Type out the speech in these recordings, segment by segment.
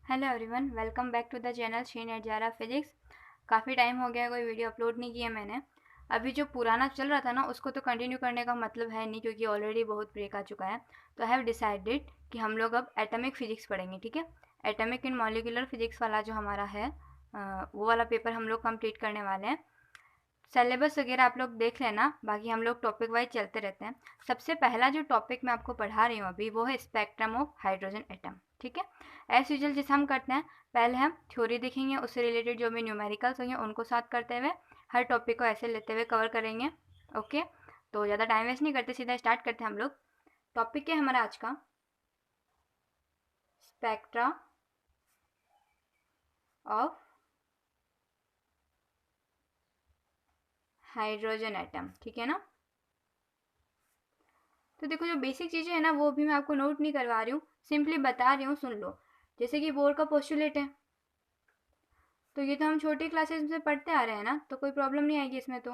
Hello everyone, welcome back to the channel Shri net जारा physics. काफ़ी time हो गया, कोई वीडियो अपलोड नहीं किया मैंने। अभी जो पुराना चल रहा था ना, उसको तो कंटिन्यू करने का मतलब है नहीं, क्योंकि ऑलरेडी बहुत ब्रेक आ चुका है। तो आई हैव डिसाइडेड कि हम लोग अब एटॉमिक फिजिक्स पढ़ेंगे, ठीक है। एटॉमिक एंड मॉलिक्यूलर फिजिक्स वाला जो हमारा है, वो वाला पेपर हम लोग कंप्लीट करने वाले हैं। सिलेबस वगैरह आप लोग देख लेना, बाकी हम लोग टॉपिक वाइज चलते रहते हैं। सबसे पहला जो टॉपिक मैं आपको पढ़ा रही हूँ अभी, वो है स्पेक्ट्रम ऑफ हाइड्रोजन एटम, ठीक है। एज यूजल जैसे हम करते हैं, पहले हम थ्योरी देखेंगे, उससे रिलेटेड जो भी न्यूमेरिकल्स होंगे उनको साथ करते हुए हर टॉपिक को ऐसे लेते हुए कवर करेंगे। ओके, तो ज़्यादा टाइम वेस्ट नहीं करते, सीधा स्टार्ट करते हैं हम लोग। टॉपिक क्या है हमारा आज का? स्पेक्ट्रा ऑफ हाइड्रोजन एटम, ठीक है ना। तो देखो, जो बेसिक चीज़ें हैं ना, वो भी मैं आपको नोट नहीं करवा रही हूँ, सिंपली बता रही हूँ, सुन लो। जैसे कि बोर का पोस्टुलेट है, तो ये तो हम छोटी क्लासेस में पढ़ते आ रहे हैं ना, तो कोई प्रॉब्लम नहीं आएगी इसमें। तो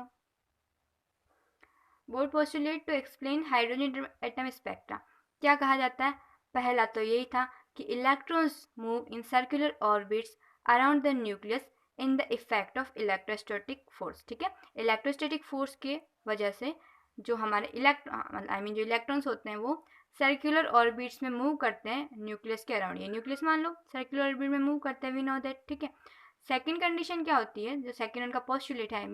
Bohr postulate to explain hydrogen atom spectra, क्या कहा जाता है? पहला तो यही था कि electrons move in circular orbits around the nucleus in the effect of electrostatic force, ठीक है। इलेक्ट्रोस्टैटिक फोर्स के वजह से जो हमारे जो इलेक्ट्रॉन्स होते हैं वो सर्कुलर ऑर्बिट्स में मूव करते हैं न्यूक्लियस के अराउंड। ये न्यूक्लियस मान लो सर्कुलर ऑर्बिट में मूव करते हैं, वी नो दैट, ठीक है। सेकंड कंडीशन क्या होती है, जो सेकंड उनका पोस्टुलेट है,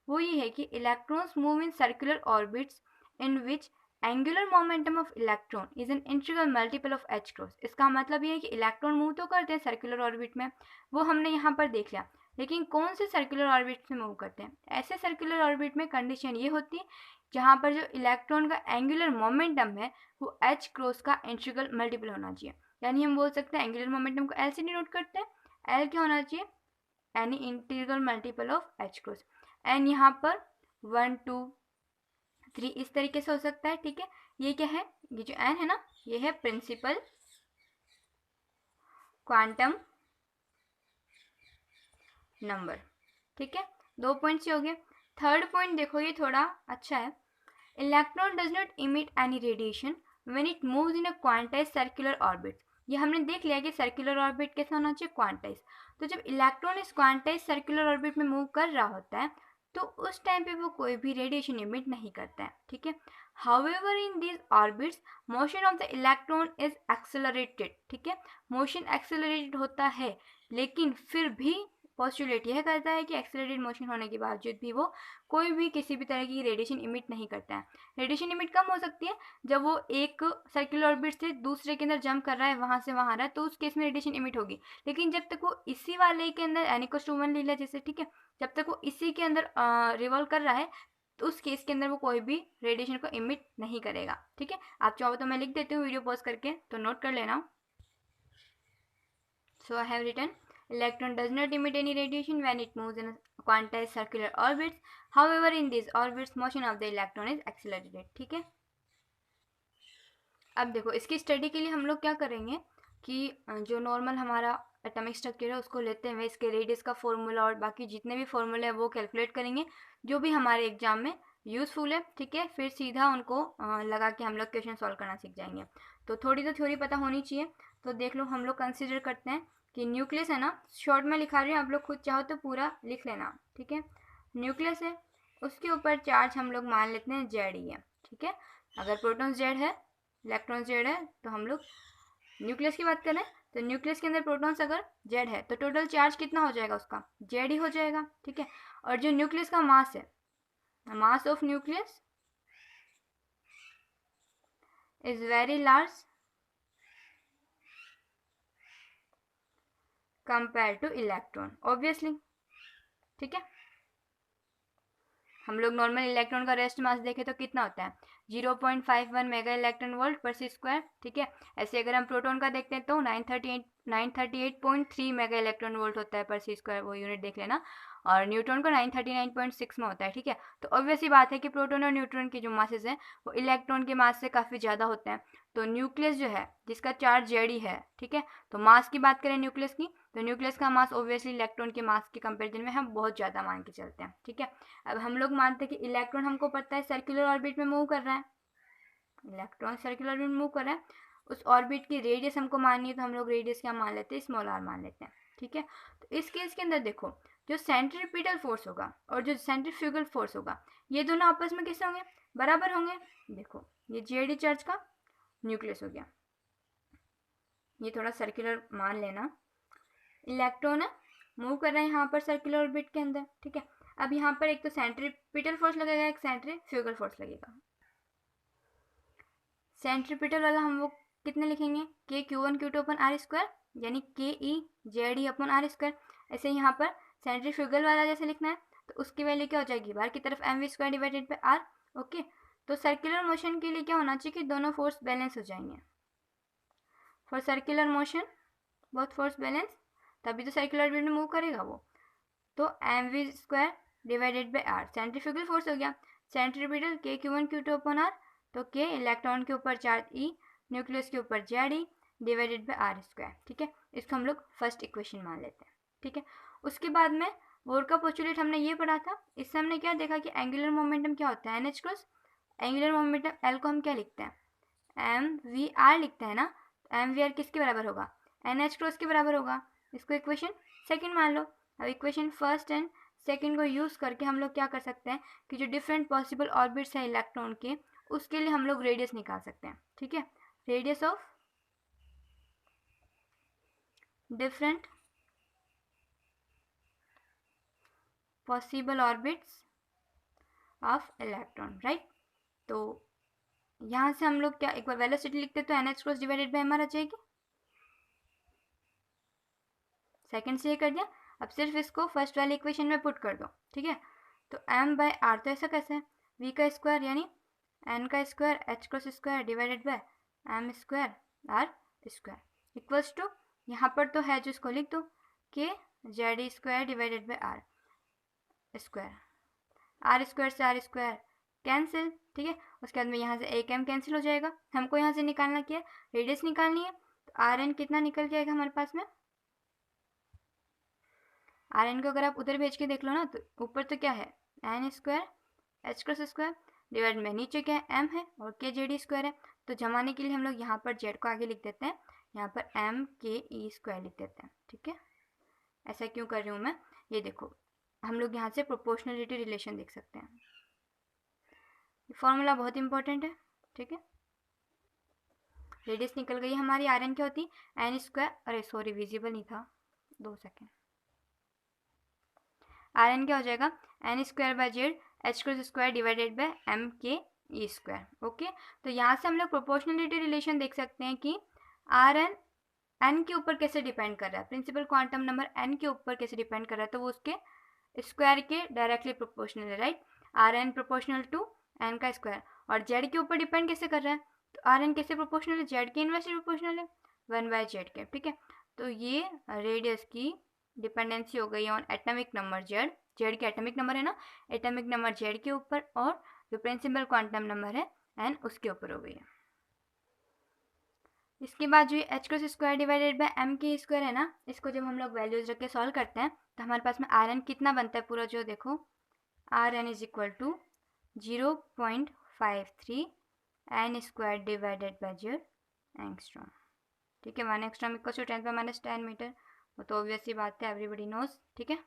वो ये है कि electrons move in circular orbits in which angular momentum of electron is an integral multiple of h cross. इसका मतलब ये है कि इलेक्ट्रॉन मूव तो करते हैं सर्कुलर ऑर्बिट में, वो हमने यहाँ पर देख लिया, लेकिन कौन से सर्कुलर ऑर्बिट में मूव करते हैं? ऐसे सर्कुलर ऑर्बिट में कंडीशन ये होती है जहाँ पर जो इलेक्ट्रॉन का एंगुलर मोमेंटम है वो एच क्रॉस का इंटीग्रल मल्टीपल होना चाहिए। यानी हम बोल सकते हैं एंगुलर मोमेंटम को एल से डिनोट करते हैं, एल क्या होना चाहिए? Any integral multiple of h cross. N यहाँ पर 1 2 3 इस तरीके से हो सकता है, ठीक है। ये क्या है? ये जो एन है ना, ये है प्रिंसिपल क्वांटम नंबर, ठीक है। 2 पॉइंट्स हो गए। थर्ड पॉइंट देखो, ये थोड़ा अच्छा है। Electron does not emit any radiation when it moves in a quantize circular orbit. ये हमने देख लिया कि सर्कुलर ऑर्बिट कैसा होना चाहिए? क्वांटाइज। तो जब इलेक्ट्रॉन इस क्वांटाइज सर्कुलर ऑर्बिट में मूव कर रहा होता है, तो उस टाइम पे वो कोई भी रेडिएशन इमिट नहीं करता है, ठीक है। However in these orbits motion of the electron is accelerated, ठीक है। मोशन एक्सेलरेटेड होता है, लेकिन फिर भी पोस्टुलेट यह कहता है कि एक्सेलरेटेड मोशन होने के बावजूद भी वो कोई भी किसी भी तरह की रेडिएशन इमिट नहीं करता है। रेडिएशन इमिट कम हो सकती है जब वो एक सर्कुलर ऑर्बिट से दूसरे के अंदर जंप कर रहा है, वहां से वहां आ रहा है, तो उस केस में रेडिएशन इमिट होगी। लेकिन जब तक वो इसी वाले के अंदर एन=1 ले लिया जैसे, ठीक है, जब तक वो इसी के अंदर रिवॉल्व कर रहा है, तो उस केस के अंदर वो कोई भी रेडिएशन को इमिट नहीं करेगा, ठीक है। आप चाहो तो मैं लिख देती हूँ वीडियो पॉज करके, तो नोट कर लेना। So I have written electron does not emit any radiation when it moves in a quantized circular orbits. However, in these orbits, motion of the electron is accelerated. ठीक है। अब देखो, इसकी study के लिए हम लोग क्या करेंगे कि जो नॉर्मल हमारा एटॉमिक स्ट्रक्चर है उसको लेते हुए इसके रेडियस का फॉर्मूला और बाकी जितने भी फॉर्मूले हैं वो कैलकुलेट करेंगे, जो भी हमारे एग्जाम में यूज़फुल है, ठीक है। फिर सीधा उनको लगा के हम लोग क्वेश्चन सॉल्व करना सीख जाएंगे। तो थोड़ी तो थ्योरी पता होनी चाहिए। तो देख लो, हम लोग कंसिडर करते हैं कि न्यूक्लियस है ना, शॉर्ट में लिखा रही हूँ, आप लोग खुद चाहो तो पूरा लिख लेना, ठीक है। न्यूक्लियस है, उसके ऊपर चार्ज हम लोग मान लेते हैं जेड ही है, ठीक है। अगर प्रोटॉन जेड है, इलेक्ट्रॉन जेड है, तो हम लोग न्यूक्लियस की बात करें तो न्यूक्लियस के अंदर प्रोटॉन्स अगर जेड है तो टोटल चार्ज कितना हो जाएगा? उसका जेड ही हो जाएगा, ठीक है। और जो न्यूक्लियस का मास है, mass of nucleus is very large compare two electron, obviously, ठीक है। हम लोग नॉर्मल इलेक्ट्रॉन का रेस्ट मास देखें तो कितना होता है? 0.51 मेगा इलेक्ट्रॉन वोल्ट पर सी स्क्वायर, ठीक है। ऐसे अगर हम प्रोटॉन का देखते हैं तो 938.3 मेगा इलेक्ट्रॉन वोल्ट होता है पर सी स्क्वायर, वो यूनिट देख लेना। और न्यूट्रॉन का 939.6 में होता है, ठीक है। तो ऑब्वियसली बात है कि प्रोटॉन और न्यूट्रॉन के जो मासेस हैं वो इलेक्ट्रॉन के मास से काफ़ी ज़्यादा होते हैं। तो न्यूक्लियस जो है जिसका चार्ज जेडी है, ठीक है, तो मास की बात करें न्यूक्लियस की, तो न्यूक्लियस का मास ऑब्वियसली इलेक्ट्रॉन के मास के कंपेरिजन में हम बहुत ज़्यादा मान के चलते हैं, ठीक है। अब हम लोग मानते हैं कि इलेक्ट्रॉन हमको पता है सर्कुलर ऑर्बिट में मूव कर रहा है, इलेक्ट्रॉन सर्कुलर ऑर्बिट में मूव कर रहा है, उस ऑर्बिट की रेडियस हमको माननी है, तो हम लोग रेडियस क्या मान लेते हैं, स्मॉल आर मान लेते हैं, ठीक है। तो इस केस के अंदर देखो, जो सेंट्रीपिटल फोर्स होगा और जो सेंट्रीफ्यूगल फोर्स होगा, ये दोनों आपस में कैसे होंगे, बराबर होंगे। देखो ये जेडी चार्ज का न्यूक्लियस हो गया, ये थोड़ा सर्कुलर मान लेना, इलेक्ट्रॉन है मूव कर रहे हैं यहाँ पर सर्कुलर ऑर्बिट के अंदर, ठीक है। अब यहाँ पर एक तो सेंट्रीपिटल फोर्स लगेगा, एक सेंट्रीफ्यूगल फोर्स लगेगा। सेंट्रीपिटल वाला हम वो कितने लिखेंगे, के Q1 Q2 अपन आर स्क्वायर, यानी k e Z e upon r square. ऐसे यहाँ पर सेंट्रीफ्यूगल वाला जैसे लिखना है, तो उसकी वैल्यू क्या हो जाएगी, बाहर की तरफ m v square divided by r. Okay, तो सर्कुलर मोशन के लिए क्या होना चाहिए कि दोनों फोर्स बैलेंस हो जाएंगे। For circular motion both force balance, तभी तो सर्कुलर ऑर्बिट में मूव करेगा वो। तो m v square divided by r centrifugal force हो गया, सेंट्रीपिटल के Q1 Q2 अपन आर, तो के इलेक्ट्रॉन के ऊपर चार्ज ई, न्यूक्लियस के ऊपर Z e divided by r square, ठीक है। इसको हम लोग फर्स्ट इक्वेशन मान लेते हैं, ठीक है। उसके बाद में बोर का पोस्टुलेट हमने ये पढ़ा था, इससे हमने क्या देखा कि एंगुलर मोमेंटम क्या होता है, n h cross angular momentum L को हम क्या लिखते हैं, एम वी आर लिखते हैं ना। एम वी आर किसके बराबर होगा, एन एच क्रॉस के बराबर होगा। इसको इक्वेशन सेकेंड मान लो। अब इक्वेशन फर्स्ट एंड सेकेंड को यूज़ करके हम लोग क्या कर सकते हैं कि जो डिफरेंट पॉसिबल ऑर्बिट्स हैं इलेक्ट्रॉन के, उसके लिए हम लोग रेडियस निकाल सकते हैं, ठीक है। Radius of different possible orbits of electron, right. तो यहाँ से हम लोग क्या एक बार वेलोसिटी लिखते तो n h cross divided by m r आ जाएगी, सेकेंड से ये कर दिया। अब सिर्फ इसको फर्स्ट वाली इक्वेशन में पुट कर दो, ठीक है। तो एम बाई आर, तो ऐसा कैसे है, वी का स्क्वायर यानी एन का square h cross square divided by m square r square equals to, यहाँ पर तो है जो इसको लिख दो, k Z square divided by r square, r square से आर स्क्वायर कैंसिल, ठीक है। उसके बाद में यहाँ से एक एम कैंसिल हो जाएगा, हमको यहाँ से निकालना क्या है, रेडियस निकालनी है। तो आर एन कितना निकल के आएगा हमारे पास में, आर एन को अगर आप उधर भेज के देख लो ना, तो ऊपर तो क्या है n square h cross square divide में नीचे क्या है एम है और के जेड स्क्वायर है। तो जमाने के लिए हम लोग यहाँ पर जेड को आगे लिख देते हैं, यहाँ पर एम के ई स्क्वायर लिख देते हैं, ठीक है। ऐसा क्यों कर रही हूँ मैं, ये देखो हम लोग यहाँ से प्रोपोर्शनलिटी रिलेशन देख सकते हैं, फॉर्मूला बहुत इंपॉर्टेंट है, ठीक है। रेडियस निकल गई हमारी, आर एन क्या होती है एन स्क्वायर, अरे सॉरी विजिबल नहीं था, 2 सेकेंड, आर एन क्या हो जाएगा n square by Z h cross square divided by m k e square. Okay, तो यहाँ से हम लोग प्रोपोर्शनलिटी रिलेशन देख सकते हैं कि आर एन एन के ऊपर कैसे डिपेंड कर रहा है, प्रिंसिपल क्वांटम नंबर एन के ऊपर कैसे डिपेंड कर रहा है, तो वो उसके स्क्वायर के डायरेक्टली प्रोपोर्शनल है, right. R n proportional to n का स्क्वायर, और जेड के ऊपर डिपेंड कैसे कर रहा है, तो आर एन कैसे प्रोपोर्शनल है, जेड के इनवर्सली प्रोपोर्शनल है, 1/जेड के, ठीक है। तो ये रेडियस की डिपेंडेंसी हो गई on atomic number Z, Z के एटॉमिक नंबर है ना, एटॉमिक नंबर जेड के ऊपर, और जो प्रिंसिपल क्वांटम नंबर है एन उसके ऊपर हो गई है। इसके बाद जो h cross square divided by m k square है ना, इसको जब हम लोग वैल्यूज रख के सॉल्व करते हैं तो हमारे पास में आर एन कितना बनता है पूरा, जो देखो r n is equal to 0.53 n square divided by Z angstrom, ठीक है। 1 एंगस्ट्रॉम इक्वल टू 10⁻10 मीटर, वो तो ऑब्वियस सी बात है, एवरीबडी नोज, ठीक है।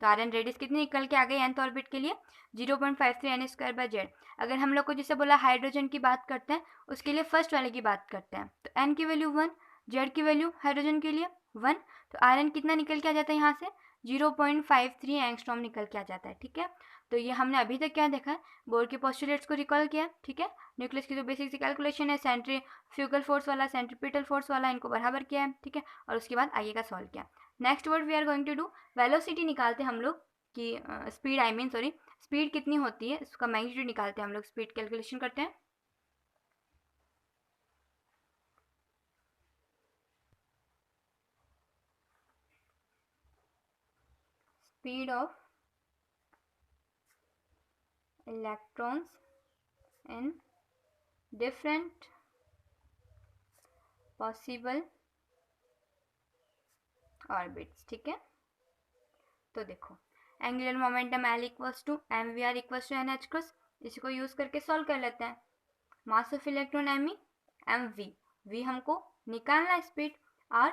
तो आर एन रेडियस कितनी निकल के आ गई nth ऑर्बिट के लिए 0.53 एन स्क्वायर बाय जेड। अगर हम लोग को जैसे बोला हाइड्रोजन की बात करते हैं, उसके लिए फर्स्ट वाले की बात करते हैं, तो एन की वैल्यू 1, जेड की वैल्यू हाइड्रोजन के लिए 1, तो आर एन कितना निकल के आ जाता है यहाँ से 0.53 एंगस्ट्रॉम निकल के आ जाता है, ठीक है। तो ये हमने अभी तक क्या देखा है, बोर के पोस्टुलेट्स को रिकॉल किया, ठीक है। न्यूक्लियस की जो बेसिक सी कैलकुलेशन है, सेंट्रीफ्यूगल फोर्स वाला सेंट्रीपिटल फोर्स वाला, इनको बराबर किया है, ठीक है। और उसके बाद आगे का सॉल्व किया। Next word we are going to do velocity निकालते हैं हम लोग कि speed I mean sorry speed कितनी होती है, उसका मैग्नीट्यूड निकालते हैं हम लोग, स्पीड कैलकुलेशन करते हैं। Speed of electrons in different possible orbits, ठीक है। तो देखो angular momentum L equals to m v r equals to n h cross, इसी को यूज करके सॉल्व कर लेते हैं। Mass of electron m e m v, V हमको निकालना है speed, R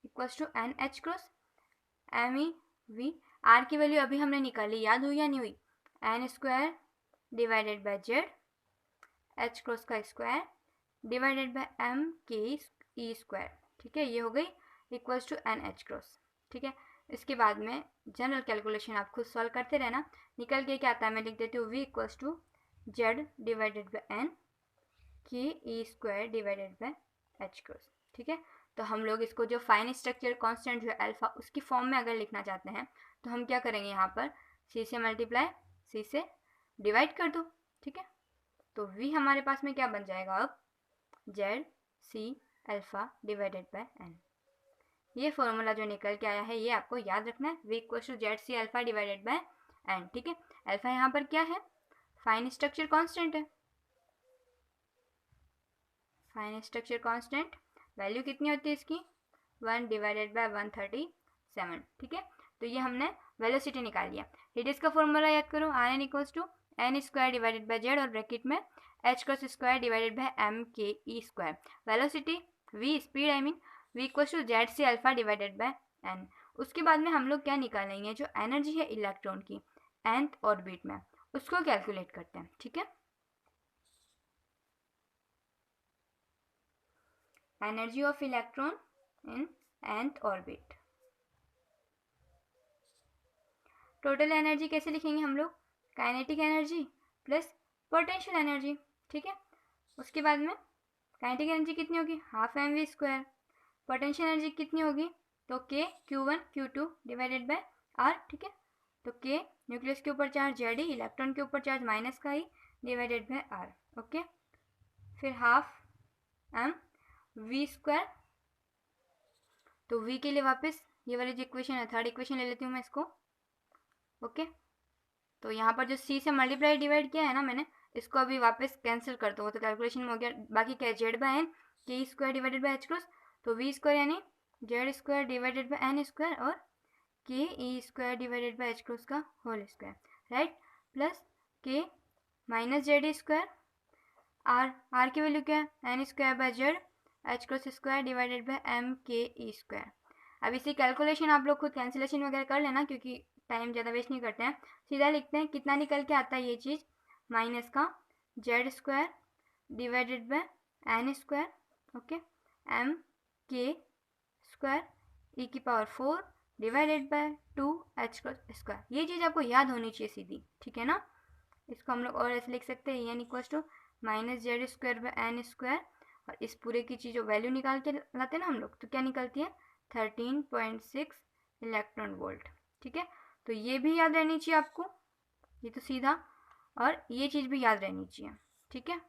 equals to n h cross m e v. आर की वैल्यू अभी हमने निकाली, याद हुई या नहीं हुई? N square divided by Z h cross का square divided by m k e square, ठीक है, ये हो गई equals to n h cross, ठीक है। इसके बाद में जनरल कैलकुलेशन आप खुद सॉल्व करते रहना, निकल के क्या आता है मैं लिख देती हूँ, v equals to z divided by n k e square divided by h cross, ठीक है। तो हम लोग इसको जो फाइन स्ट्रक्चर कांस्टेंट जो है अल्फा, उसकी फॉर्म में अगर लिखना चाहते हैं तो हम क्या करेंगे, यहाँ पर सी से मल्टीप्लाई सी से डिवाइड कर दो, ठीक है। तो वी हमारे पास में क्या बन जाएगा अब, Z c alpha divided by n. ये फॉर्मूला जो निकल के आया है ये आपको याद रखना है, v equal to Z c alpha divided by n, ठीक है। अल्फा यहाँ पर क्या है, फाइन स्ट्रक्चर कांस्टेंट है, फाइन स्ट्रक्चर कांस्टेंट वैल्यू कितनी होती है इसकी, 1 डिवाइडेड बाय 137, ठीक है। तो ये हमने वेलोसिटी निकाल लिया। रेडियस का फॉर्मूला याद करो, r n equals to n square divided by z और ब्रैकेट में h cross square divided by m k e square. Velocity v speed I mean v equals to Z c alpha divided by n. उसके बाद में हम लोग क्या निकालेंगे, जो एनर्जी है इलेक्ट्रॉन की nth ऑर्बिट में, उसको कैलकुलेट करते हैं, ठीक है। Energy of electron in nth orbit. Total energy कैसे लिखेंगे हम लोग, kinetic energy plus potential energy, ठीक है। उसके बाद में काइनेटिक एनर्जी कितनी होगी, half m v square, potential energy कितनी होगी, तो के Q1 Q2 divided by are, ठीक है। तो के न्यूक्लियस के ऊपर चार्ज जेड ई, इलेक्ट्रॉन के ऊपर चार्ज माइनस का E divided by are, okay. फिर हाफ एम वी स्क्वायर, तो वी के लिए वापस ये वाली जो इक्वेशन है, थर्ड इक्वेशन ले लेती हूँ मैं इसको, ओके। तो यहाँ पर जो सी से मल्टीप्लाई डिवाइड किया है ना मैंने, इसको अभी वापस कैंसिल कर दो, तो कैलकुलेशन में हो गया, बाकी क्या है, z by n k square divided by h cross, तो वी स्क्वायर यानी z square divided by n square और k e square divided by h cross का whole square, right, plus k minus Z square, r की value क्या है, n square by Z h cross square divided by m k e square. अब इसी calculation आप लोग खुद cancellation वगैरह कर लेना, क्योंकि टाइम ज़्यादा वेस्ट नहीं करते हैं, सीधा लिखते हैं कितना निकल के आता है ये चीज़, माइनस का Z square divided by n square, okay, m k square e की power 4 divided by 2 h square. ये चीज़ आपको याद होनी चाहिए सीधी, ठीक है ना। इसको हम लोग और ऐसे लिख सकते हैं, n equals to minus Z square by n square, और इस पूरे की चीज़ जो वैल्यू निकाल के लाते हैं ना हम लोग, तो क्या निकलती है, 13.6 इलेक्ट्रॉन वोल्ट, ठीक है। तो ये भी याद रहनी चाहिए आपको, ये तो सीधा, और ये चीज़ भी याद रहनी चाहिए, ठीक है।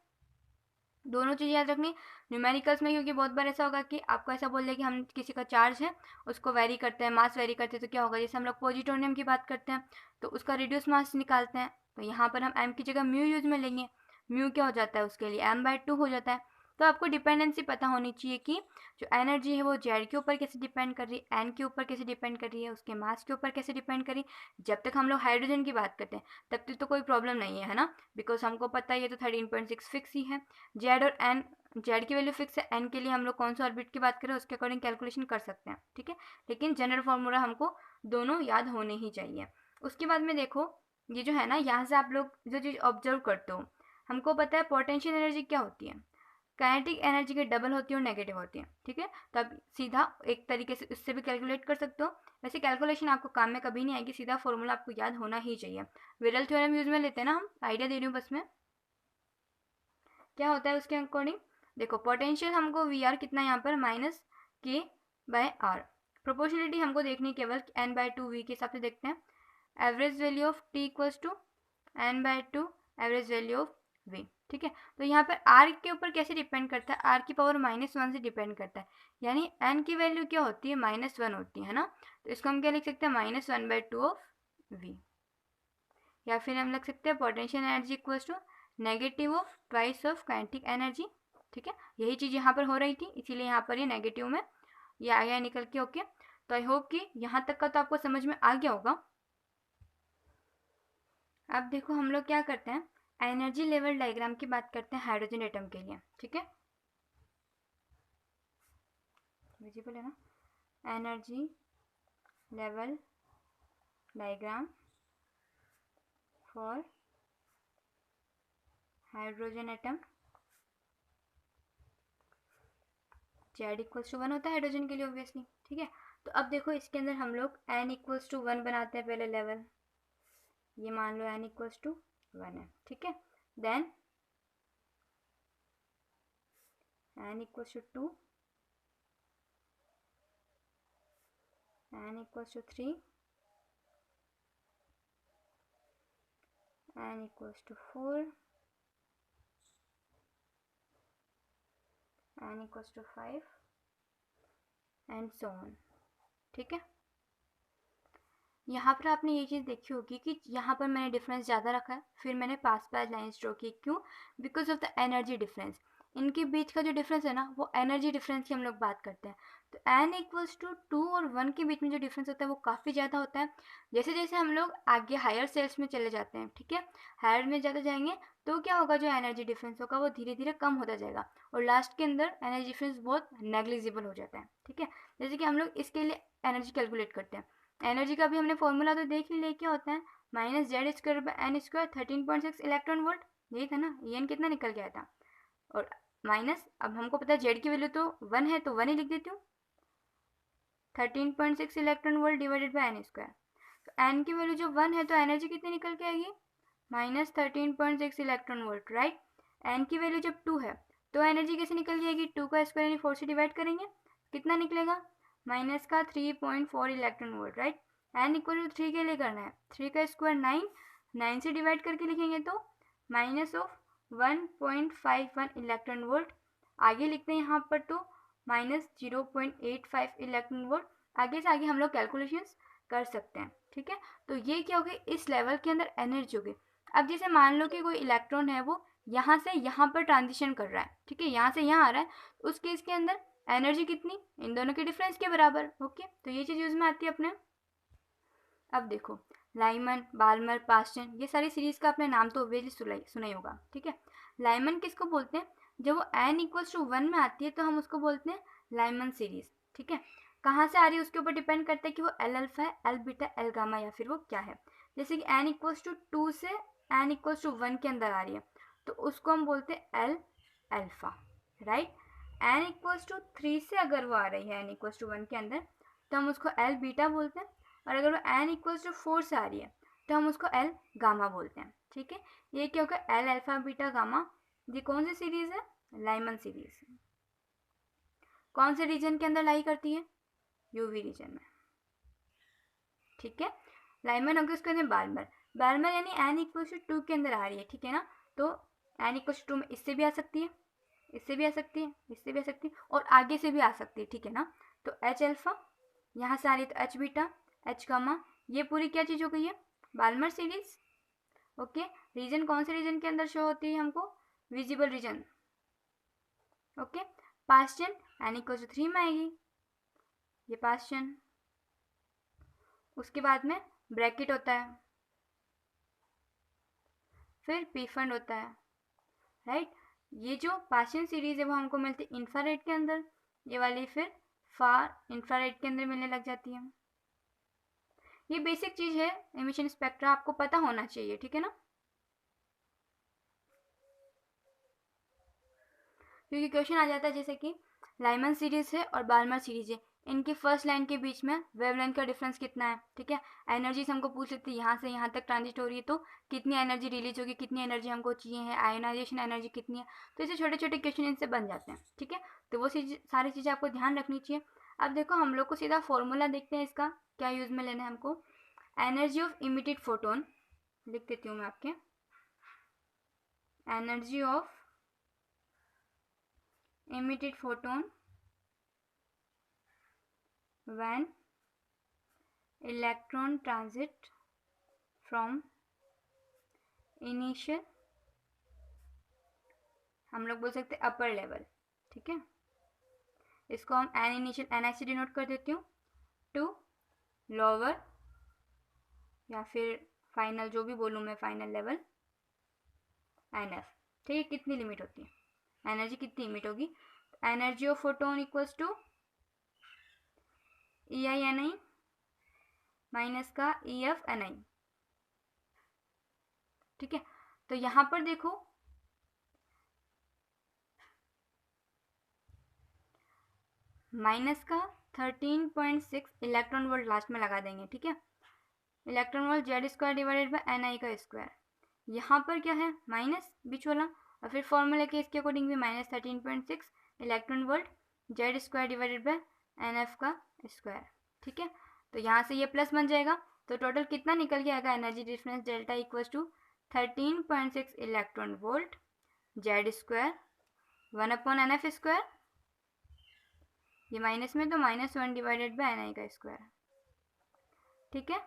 दोनों चीज़ याद रखनी न्यूमेरिकल्स में, क्योंकि बहुत बार ऐसा होगा कि आपको ऐसा बोल दिया कि हम किसी का चार्ज है उसको वेरी करते हैं, मास वेरी करते हैं, तो क्या होगा, जैसे हम लोग पॉजिट्रोनियम की बात करते हैं तो उसका रिड्यूस मास निकालते हैं, तो यहाँ पर हम एम की जगह म्यू यूज में लेंगे, म्यू क्या हो जाता है उसके लिए, m/2 हो जाता है। तो आपको डिपेंडेंसी पता होनी चाहिए कि जो एनर्जी है वो जेड के ऊपर कैसे डिपेंड कर रही है, एन के ऊपर कैसे डिपेंड कर रही है, उसके मास के ऊपर कैसे डिपेंड कर रही है। जब तक हम लोग हाइड्रोजन की बात करते हैं तब तक तो कोई प्रॉब्लम नहीं है ना, बिकॉज हमको पता है ये तो 13.6 फिक्स ही है, जेड और एन, जेड की वैल्यू फिक्स है, एन के लिए हम लोग कौन सा ऑर्बिट की बात करें उसके अकॉर्डिंग कैलकुलेशन कर सकते हैं, ठीक है। लेकिन जनरल फार्मूला हमको दोनों याद होने ही चाहिए। उसके बाद में देखो, ये जो है ना, यहाँ से आप लोग जो चीज़ ऑब्जर्व करते हो, हमको पता है पोटेंशियल एनर्जी क्या होती है, काइनेटिक एनर्जी के डबल होती है और नेगेटिव होती है, ठीक है। तो आप सीधा एक तरीके से इससे भी कैलकुलेट कर सकते हो। वैसे कैलकुलेशन आपको काम में कभी नहीं आएगी, सीधा फॉर्मूला आपको याद होना ही चाहिए। विरल थ्योरम यूज में लेते हैं ना हम, आइडिया दे रही हूँ बस में, क्या होता है उसके अकॉर्डिंग। देखो पोटेंशियल हमको वी आर कितना यहाँ पर माइनस के बाय आर, प्रोपोर्शनलिटी हमको देखनी केवल n/2 वी के हिसाब से देखते हैं। Average value of T equals to n/2 average value of V, ठीक है। तो यहाँ पर आर के ऊपर कैसे डिपेंड करता है, आर की पावर -1 से डिपेंड करता है, यानी एन की वैल्यू क्या होती है, -1 होती है ना। तो इसको हम क्या लिख सकते हैं, -1/2 ऑफ वी, या फिर हम लिख सकते हैं potential energy equals to negative of twice of kinetic energy, ठीक है। यही चीज़ यहाँ पर हो रही थी, इसीलिए यहाँ पर ये नेगेटिव में ये आ गया निकल के, ओके। तो आई होप कि यहाँ तक का तो आपको समझ में आ गया होगा। अब देखो हम लोग क्या करते हैं, एनर्जी लेवल डायग्राम की बात करते हैं हाइड्रोजन एटम के लिए, ठीक है। विजिबल है ना, energy level diagram for hydrogen atom, Z equals to 1 होता है हाइड्रोजन के लिए ऑब्वियसली, ठीक है। तो अब देखो इसके अंदर हम लोग n इक्वल्स टू 1 बनाते हैं पहले लेवल, ये मान लो n इक्वल्स टू 1 है, ठीक है। Then n equals to 2, n equals to 3, n equals to 4, n equals to 5 and so on, ठीक है। यहाँ पर आपने ये चीज़ देखी होगी कि यहाँ पर मैंने डिफरेंस ज़्यादा रखा है, फिर मैंने पास लाइन ड्रॉ की, क्यों? Because of the energy difference. इनके बीच का जो डिफरेंस है ना, वो एनर्जी डिफरेंस की हम लोग बात करते हैं। तो n इक्वल्स टू 2 और 1 के बीच में जो डिफरेंस होता है वो काफ़ी ज़्यादा होता है। जैसे जैसे हम लोग आगे हायर सेल्स में चले जाते हैं, ठीक है, हायर में ज़्यादा जाएंगे तो क्या होगा, जो एनर्जी डिफरेंस होगा वो धीरे धीरे कम होता जाएगा और लास्ट के अंदर एनर्जी डिफरेंस बहुत नेग्लिजिबल हो जाता है, ठीक है। जैसे कि हम लोग इसके लिए एनर्जी कैलकुलेट करते हैं, एनर्जी का भी हमने फॉर्मूला तो देख ही लिया, क्या होता है, minus Z square by n square 13.6 electron volt, यही था ना, एन कितना निकल गया था, और माइनस, अब हमको पता है जेड की वैल्यू तो 1 है तो 1 ही लिख देती हूँ, 13.6 electron volt divided by n square. तो एन की वैल्यू जो 1 है तो एनर्जी कितनी निकल के आएगी, minus 13.6 electron volt, right. N की वैल्यू जब 2 है तो एनर्जी कैसे निकल जाएगी, 2 का स्क्वायर यानी 4 से डिवाइड करेंगे, कितना निकलेगा, माइनस का 3.4 electron volt, right. N equal to 3 के लिए करना है, 3 का स्क्वायर 9, 9 से डिवाइड करके लिखेंगे तो माइनस ऑफ 1.51 इलेक्ट्रॉन वोल्ट, आगे लिखते हैं यहाँ पर तो माइनस 0.85 इलेक्ट्रॉन वोल्ट, आगे से आगे हम लोग कैलकुलेशंस कर सकते हैं, ठीक है। तो ये क्या हो गई, इस लेवल के अंदर एनर्जी हो गई। अब जैसे मान लो कि कोई इलेक्ट्रॉन है वो यहाँ से यहाँ पर ट्रांजिशन कर रहा है, ठीक है, यहाँ से यहाँ आ रहा है, तो उस केस के अंदर एनर्जी कितनी, इन दोनों के डिफरेंस के बराबर, ओके। तो ये चीज़ यूज में आती है अपने। अब देखो लाइमन, बाल्मर, पास्टन, ये सारी सीरीज का आपने नाम तो ऑब्वियसली सुना ही होगा, ठीक है। लाइमन किसको बोलते हैं, जब वो n इक्वल्स टू 1 में आती है तो हम उसको बोलते हैं लाइमन सीरीज, ठीक है। कहाँ से आ रही है उसके ऊपर डिपेंड करता है कि वो एल अल्फा है, एल बीटा, एल गामा, या फिर वो क्या है। जैसे कि n इक्वल्स टू 2 से n इक्वल्स टू 1 के अंदर आ रही है तो उसको हम बोलते हैं L alpha, right. n equals to 3 से अगर वो आ रही है n इक्वल्स टू 1 के अंदर तो हम उसको एल बीटा बोलते हैं, और अगर वो n इक्वल्स टू 4 से आ रही है तो हम उसको एल गामा बोलते हैं, ठीक है। ये क्या होगा, एल अल्फा बीटा गामा, ये कौन सी सीरीज है, लाइमन सीरीज। कौन से रीजन के अंदर लाई करती है, यूवी रीजन में, ठीक है। लाइमन होगी उसके अंदर बाल्मर, बाल्मर यानी n इक्वल्स टू 2 के अंदर आ रही है, ठीक है ना। तो n इक्वल्स टू 2 में इससे भी आ सकती है, इससे भी आ सकती है, इससे भी आ सकती है, और आगे से भी आ सकती है, ठीक है ना। तो एच अल्फा यहाँ से आ रही है तो एच बीटा, एच गामा, ये पूरी क्या चीज़ हो गई है, बाल्मर सीरीज, ओके। रीजन कौन से रीजन के अंदर शो होती है हमको, visible region, okay. Paschen n equal to 3 में आएगी, ये पास्टन, उसके बाद में ब्रैकेट होता है, फिर पी फंड होता है, राइट। ये जो पास्टन सीरीज है वो हमको मिलती है इंफ्रारेड के अंदर, ये वाली फिर फार इंफ्रारेड के अंदर मिलने लग जाती है। ये बेसिक चीज है, एमिशन स्पेक्ट्रा आपको पता होना चाहिए, ठीक है ना, क्योंकि क्वेश्चन आ जाता है जैसे कि लाइमन सीरीज है और बाल्मर सीरीज है, इनकी फर्स्ट लाइन के बीच में वेवलेंथ का डिफरेंस कितना है, ठीक है। एनर्जी से हमको पूछ लेते हैं यहाँ से यहाँ तक ट्रांजिट हो रही है तो कितनी एनर्जी रिलीज होगी, कितनी एनर्जी हमको चाहिए है, आयोनाइजेशन एनर्जी कितनी है, तो ऐसे छोटे छोटे क्वेश्चन इनसे बन जाते हैं, ठीक है। तो वो सारी चीज़ें आपको ध्यान रखनी चाहिए। अब देखो हम लोग को सीधा फॉर्मूला देखते हैं इसका क्या यूज में लेना है हमको। एनर्जी ऑफ इमिटेड फोटोन लिख देती हूँ मैं आपके, energy of emitted photon when electron transit from initial, हम लोग बोल सकते हैं अपर लेवल, ठीक है। इसको हम एन इनिशियल एन से डिनोट कर देती हूँ, टू लोअर या फिर फाइनल, जो भी बोलूँ मैं, फाइनल लेवल एन एफ, ठीक है। कितनी लिमिट होती है, एनर्जी कितनी लिमिट होगी, energy of photon equals to EI minus का EF ठीक है। तो यहाँ पर देखो माइनस का 13.6 इलेक्ट्रॉन वोल्ट लास्ट में लगा देंगे, ठीक है। Electron volt Z² divided by Ni का स्क्वायर, यहाँ पर क्या है माइनस बीच वाला, और फिर फॉर्मूला के इसके अकॉर्डिंग भी -13.6 electron volt Z² divided by NF का स्क्वायर, ठीक है। तो यहाँ से ये प्लस बन जाएगा, तो टोटल कितना निकल के आएगा energy difference delta equals to 13.6 electron volt Z² 1/NF², ये माइनस में तो -1 डिवाइडेड बाय Ni का स्क्वायर, ठीक है।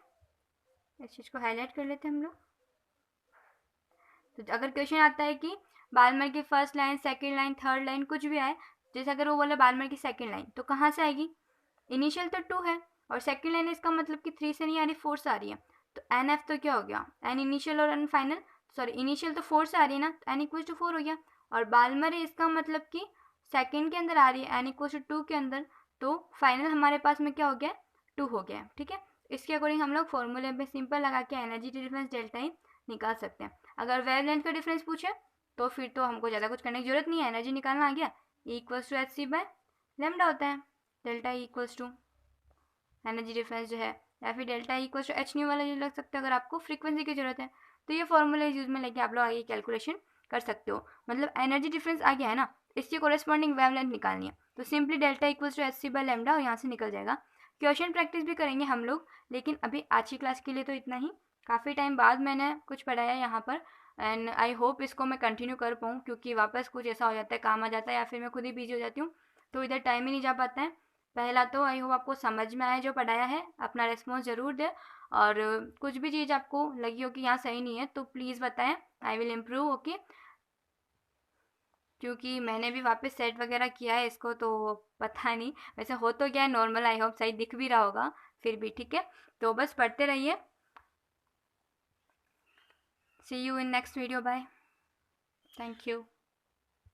इस चीज़ को हाईलाइट कर लेते हैं हम लोग। तो अगर क्वेश्चन आता है कि बाल्मर की first line, second line, third line कुछ भी आए, जैसे अगर वो बोले बाल्मर की सेकंड लाइन, तो कहाँ से आएगी, इनिशियल तो 2 है और सेकंड लाइन इसका मतलब कि 3 से नहीं आ रही, 4 से आ रही है, तो NF तो क्या हो गया, N इनिशियल और N फाइनल, सॉरी इनिशियल तो 4 से आ रही है ना, तो N इक्वल टू 4 हो गया, और बाल्मर है इसका मतलब कि सेकेंड के अंदर आ रही है, N इक्वल टू 2 के अंदर, तो फाइनल हमारे पास में क्या हो गया, 2 हो गया, ठीक है। इसके अकॉर्डिंग हम लोग फॉर्मूले में सिंपल लगा के एनर्जी डिफरेंस डेल्टा ही निकाल सकते हैं। अगर वेवलेंथ का डिफरेंस पूछे तो फिर तो हमको ज़्यादा कुछ करने की जरूरत नहीं है, एनर्जी निकालना आ गया, E equals to h c by lambda होता है, delta E equals to energy difference जो है, या फिर delta E equals to h nu वाला यूज लग सकते हो अगर आपको फ्रीक्वेंसी की जरूरत है, तो ये फॉर्मूला यूज में लेके आप लोग आगे कैलकुलेशन कर सकते हो। मतलब एनर्जी डिफरेंस आ गया है ना, इसकी कोरेस्पॉन्डिंग वेवलेंथ निकालनी है, तो simply delta equals to h c by lambda, और यहाँ से निकल जाएगा। क्वेश्चन प्रैक्टिस भी करेंगे हम लोग, लेकिन अभी आज की क्लास के लिए तो इतना ही। काफ़ी टाइम बाद मैंने कुछ पढ़ाया यहाँ पर, एंड आई होप इसको मैं कंटिन्यू कर पाऊँ, क्योंकि वापस कुछ ऐसा हो जाता है, काम आ जाता है, या फिर मैं खुद ही बिजी हो जाती हूँ, तो इधर टाइम ही नहीं जा पाता है। पहला तो आई होप आपको समझ में आया जो पढ़ाया है, अपना रिस्पॉन्स ज़रूर दे, और कुछ भी चीज़ आपको लगी हो कि यहाँ सही नहीं है तो प्लीज़ बताएं, आई विल इम्प्रूव, ओके। क्योंकि मैंने भी वापस सेट वगैरह किया है इसको, तो पता नहीं, वैसे हो तो क्या है नॉर्मल, आई होप सही दिख भी रहा होगा फिर भी, ठीक है। तो बस पढ़ते रहिए। See you in next video, bye, thank you.